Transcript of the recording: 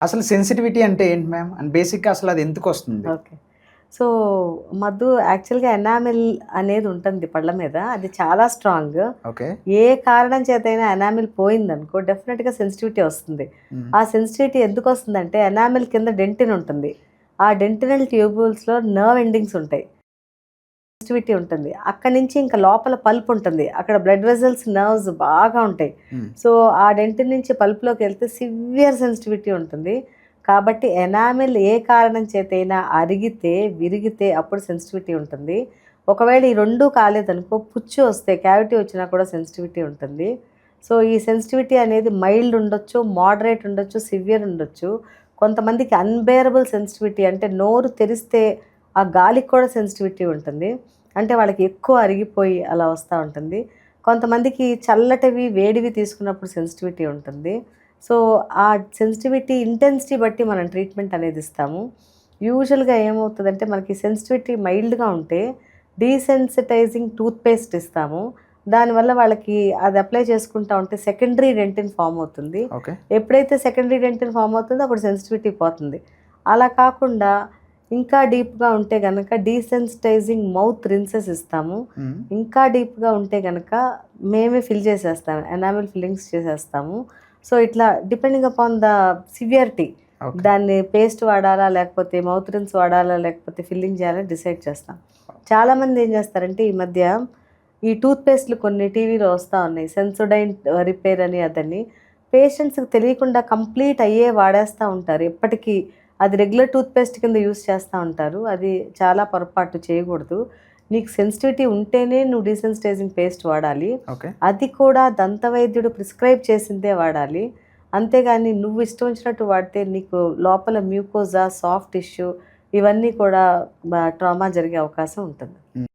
అసలు సెన్సిటివిటీ అంటే ఏంటి మ్యామ్? అండ్ బేసిక్‌గా అసలు అది ఎందుకొస్తుంది? ఓకే. సో, మధు యాక్చువల్‌గా ఎనామిల్ అనేది ఉంటుంది పళ్ళ మీద. అది చాలా స్ట్రాంగ్. ఓకే. ఏ కారణం చేతైనా ఎనామిల్ పోయిందనుకో డెఫినిట్‌గా సెన్సిటివిటీ వస్తుంది. హ్మ్. ఆ సెన్సిటివిటీ ఎందుకొస్తుందంటే ఎనామిల్ కింద డెంటిన్ ఉంటుంది. ఆ డెంటినల్ ట్యూబుల్స్‌లో నర్వ్ ఎండింగ్స్ ఉంటాయి. సెన్సిటివిటీ ఉంటుంది. అక్కడి నుంచి ఇంకా లోపల పల్ప్ ఉంటుంది. అక్కడ బ్లడ్ వెసల్స్, నర్వ్స్ బాగా ఉంటాయి. హ్మ్. సో, ఆ డెంటిన్ నుంచి పల్ప్‌లోకి వెళ్తే సివియర్ సెన్సిటివిటీ ఉంటుంది. కాబట్టి ఎనామిల్ ఏ కారణం చేతైనా అరిగితే, విరిగితే అప్పుడు సెన్సిటివిటీ ఉంటుంది. ఒకవేళ ఈ 2 కాలేదనుకో పుచ్చు వస్తే, క్యావిటీ వచ్చినా కూడా సెన్సిటివిటీ ఉంటుంది. సో, ఈ సెన్సిటివిటీ అనేది మైల్డ్ ఉండొచ్చు, మోడరేట్ ఉండొచ్చు, సివియర్ ఉండొచ్చు. కొంతమందికి అన్‌బేరబుల్ సెన్సిటివిటీ అంటే నోరు తెరిస్తే ఆ గాలికి కూడా సెన్సిటివిటీ ఉంటుంది. అంటే వాళ్ళకి ఎక్కువ అరిగిపోయి అలా వస్తా ఉంటుంది. కొంతమందికి చల్లటివి, వేడివి తీసుకున్నప్పుడు సెన్సిటివిటీ ఉంటుంది. సో, ఆ సెన్సిటివిటీ ఇంటెన్సిటీ బట్టి మనం ట్రీట్మెంట్ అనేది ఇస్తాము. యూజువల్‌గా ఏమవుతదంటే మనకి సెన్సిటివిటీ మైల్డ్‌గా ఉంటే డీసెన్సిటైజింగ్ టూత్ పేస్ట్ ఇస్తాము. దానివల్ల వాళ్ళకి అది అప్లై చేసుకుంటా ఉంటే సెకండరీ డెంటిన్ ఫార్మ్ అవుతుంది. ఓకే. ఎప్పుడైతే సెకండరీ డెంటిన్ ఫార్మ్ అవుతుందో అప్పుడు సెన్సిటివిటీ పోతుంది. అలా కాకుండా ఇంకా డీప్‌గా ఉంటే గనక డీసెన్సిటైజింగ్ మౌత్ రిన్సెస్ ఇస్తాము. హ్మ్. ఇంకా డీప్‌గా ఉంటే గనక మేమే ఫిల్ చేసేస్తాం. ఎనామిల్ ఫిల్లింగ్స్ చేసేస్తాము. సో, ఇట్లా depending upon the severity okay. దాన్ని పేస్ట్ వాడాలా? లేకపోతే మౌత్ రిన్స్ వాడాలా? లేకపోతే ఫిల్లింగ్ చేయాలా? డిసైడ్ చేస్తాం. చాలామంది ఏం చేస్తారంటే ఈ మధ్య ఈ టూత్ పేస్ట్‌లు కొన్ని టీవీలో వస్తా ఉన్నాయి. సెన్సోడైన్ రిపేర్ అని అదని. పేషెంట్స్‌కి తెలియకుండా కంప్లీట్ అయ్యే వాడేస్తా ఉంటారు. ఎప్పటికీ అది రెగ్యులర్ టూత్ పేస్ట్ కింద యూజ్ చేస్తా ఉంటారు. అది చాలా పొరపాటు చేయకూడదు. నీకు సెన్సిటివిటీ ఉంటేనే నువ్వు డీసెన్సిటైజింగ్ పేస్ట్ వాడాలి. ఓకే. అది కూడా దంతవైద్యుడు ప్రిస్క్రైబ్ చేసిందే వాడాలి. అంతేగాని నువ్వు ఇష్టం వచ్చినట్టు వాడితే నీకు లోపల మ్యూకోజా, సాఫ్ట్ టిష్యూ ఇవన్నీ కూడా ట్రామా జరిగే అవకాశం ఉంటుంది. హ్మ్.